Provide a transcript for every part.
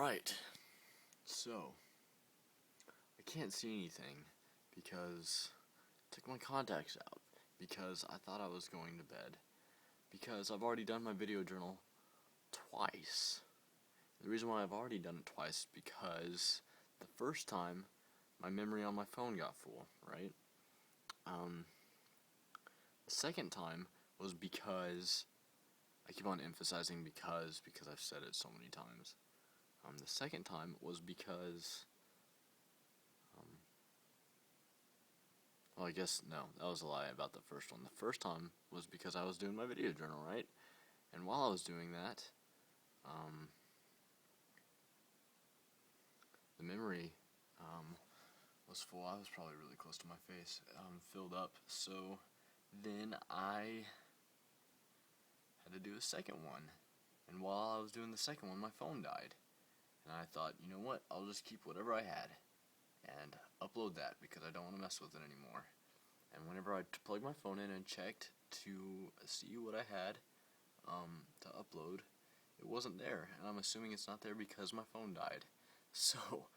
Alright, so, I can't see anything because I took my contacts out, because I thought I was going to bed, because I've already done my video journal twice. The reason why I've already done it twice is because the first time my memory on my phone got full, right? The second time was because, I keep on emphasizing because I've said it so many times. The second time was because, well, I guess, no, that was a lie about the first one. The first time was because I was doing my video journal, right? And while I was doing that, the memory, was full. I was probably really close to my face, filled up, so then I had to do a second one. And while I was doing the second one, my phone died. And I thought, you know what, I'll just keep whatever I had and upload that because I don't want to mess with it anymore. And whenever I plugged my phone in and checked to see what I had to upload, it wasn't there. And I'm assuming it's not there because my phone died. So,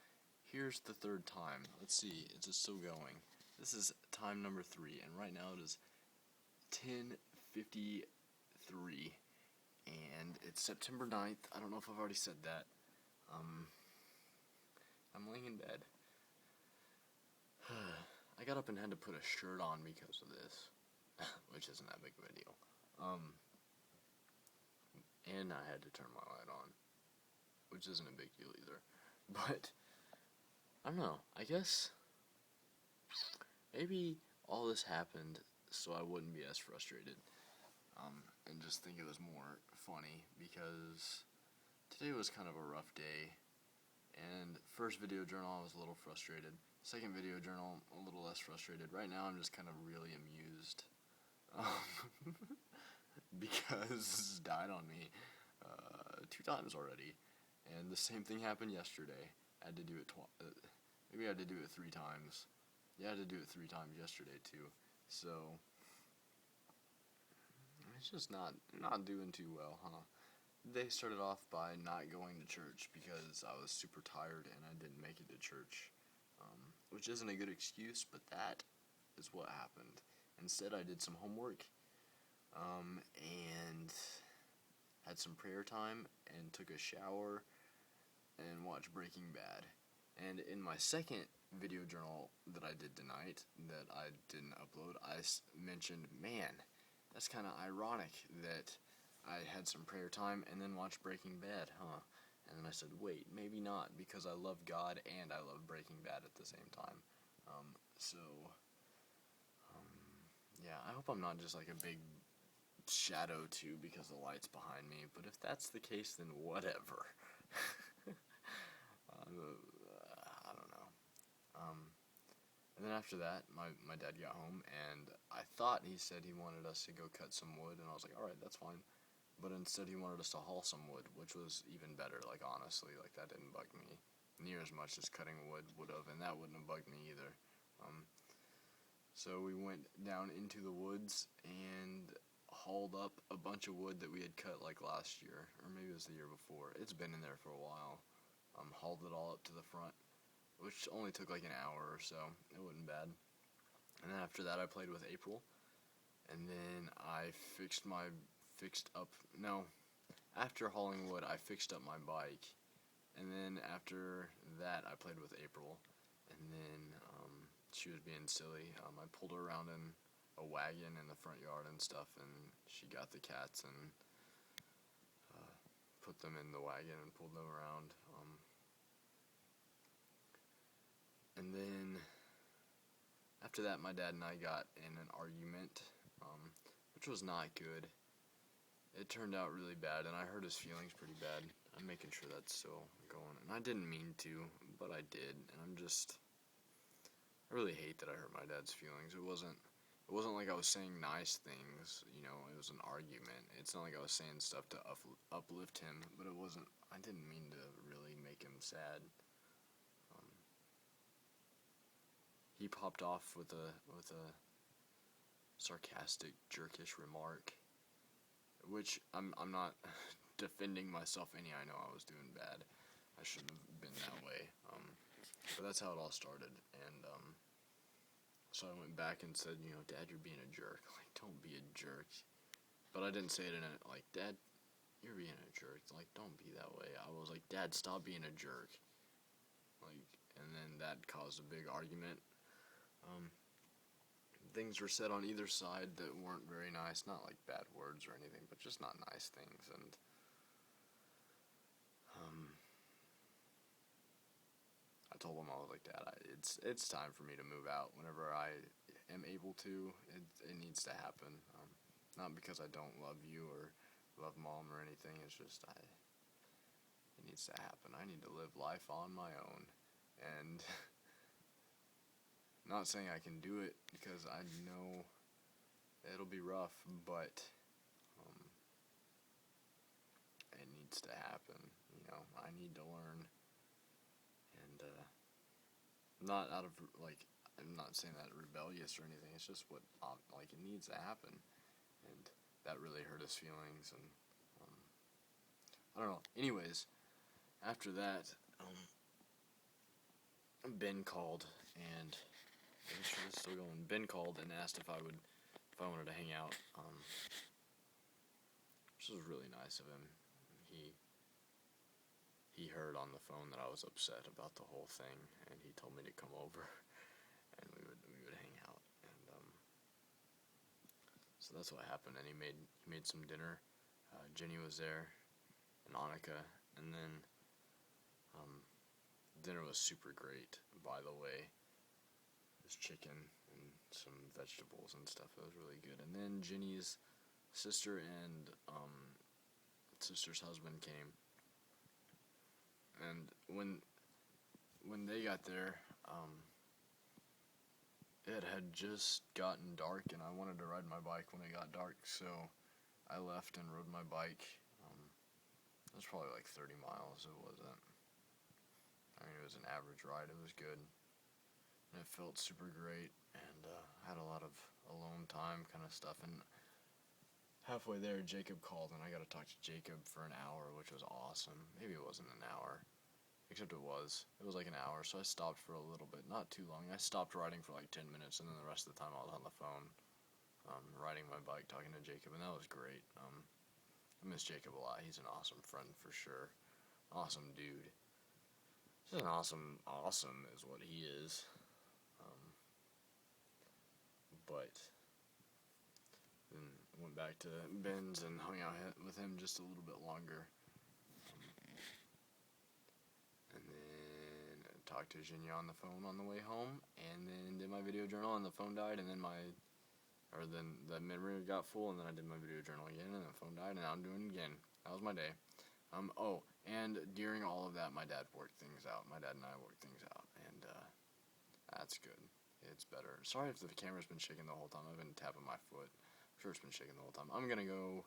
here's the third time. Let's see, is it still going? This is time number 3, and right now it is 10:53. And it's September 9th. I don't know if I've already said that. I'm laying in bed. I got up and had to put a shirt on because of this, which isn't that big of a deal. And I had to turn my light on, which isn't a big deal either. But, I don't know, I guess maybe all this happened so I wouldn't be as frustrated, and just think it was more funny, because today was kind of a rough day, and first video journal I was a little frustrated, second video journal a little less frustrated. Right now I'm just kind of really amused, because this has died on me 2 times already, and the same thing happened yesterday. I had to do it maybe I had to do it 3 times. Yeah, I had to do it 3 times yesterday too, so it's just not doing too well, huh? They started off by not going to church because I was super tired and I didn't make it to church, which isn't a good excuse, but that is what happened. Instead, I did some homework, and had some prayer time, and took a shower, and watched Breaking Bad. And in my second video journal that I did tonight, that I didn't upload, I mentioned, man, that's kind of ironic that I had some prayer time and then watched Breaking Bad, huh? And then I said, wait, maybe not, because I love God and I love Breaking Bad at the same time. Yeah, I hope I'm not just like a big shadow too because the light's behind me, but if that's the case, then whatever. I don't know. And then after that, my dad got home, and I thought he said he wanted us to go cut some wood, and I was like, alright, that's fine. But instead he wanted us to haul some wood, which was even better, like, honestly, like, that didn't bug me near as much as cutting wood would have, and that wouldn't have bugged me either. So we went down into the woods and hauled up a bunch of wood that we had cut, like, last year, or maybe it was the year before. It's been in there for a while. Hauled it all up to the front, which only took like an hour or so. It wasn't bad. And then after that I played with April, and then I after hauling wood I fixed up my bike, and then after that I played with April, and then she was being silly. I pulled her around in a wagon in the front yard and stuff, and she got the cats and put them in the wagon and pulled them around. And then after that, my dad and I got in an argument, which was not good. It turned out really bad, and I hurt his feelings pretty bad. I'm making sure that's still going, and I didn't mean to, but I did, and I really hate that I hurt my dad's feelings. It wasn't like I was saying nice things, you know, it was an argument. It's not like I was saying stuff to uplift him, but I didn't mean to really make him sad. He popped off with a sarcastic, jerkish remark, which I'm not defending myself any. I know I was doing bad, I shouldn't have been that way. But that's how it all started, and so I went back and said, Dad, you're being a jerk. Like, don't be a jerk. But I didn't say it in it like, Dad, you're being a jerk. Like, don't be that way. I was like, Dad, stop being a jerk. Like, and then that caused a big argument. Things were said on either side that weren't very nice. Not like bad words or anything, but just not nice things. And I told him, I was like, Dad, it's time for me to move out. Whenever I am able to, it needs to happen. Not because I don't love you or love Mom or anything. It's just it needs to happen. I need to live life on my own, and not saying I can do it because I know it'll be rough, but it needs to happen. I need to learn, and not out of like, I'm not saying that rebellious or anything. It's just what like it needs to happen, and that really hurt his feelings, and I don't know. Anyways, after that, Ben called, and I'm sure it's still going. Ben called and asked if I wanted to hang out, which was really nice of him. He heard on the phone that I was upset about the whole thing, and he told me to come over, and we would hang out, and so that's what happened. And he made some dinner. Jenny was there, and Annika, and then dinner was super great, by the way. It was chicken and some vegetables and stuff. It was really good. And then Jenny's sister and sister's husband came, and when they got there, it had just gotten dark, and I wanted to ride my bike when it got dark, so I left and rode my bike. It was probably like 30 miles. It wasn't. It was an average ride. It was good, and it felt super great, and I had a lot of alone time kind of stuff. And halfway there, Jacob called, and I got to talk to Jacob for an hour, which was awesome. Maybe it wasn't an hour, except it was. It was like an hour, so I stopped for a little bit. Not too long. I stopped riding for like 10 minutes, and then the rest of the time I was on the phone, riding my bike, talking to Jacob, and that was great. I miss Jacob a lot. He's an awesome friend for sure. Awesome dude. Just an awesome is what he is. But then went back to Ben's and hung out with him just a little bit longer. And then talked to Jinya on the phone on the way home, and then did my video journal, and the phone died, and then then the memory got full, and then I did my video journal again, and the phone died, and now I'm doing it again. That was my day. And during all of that, my dad worked things out. My dad and I worked things out, and that's good. It's better. Sorry if the camera's been shaking the whole time. I've been tapping my foot. I'm sure it's been shaking the whole time. I'm gonna go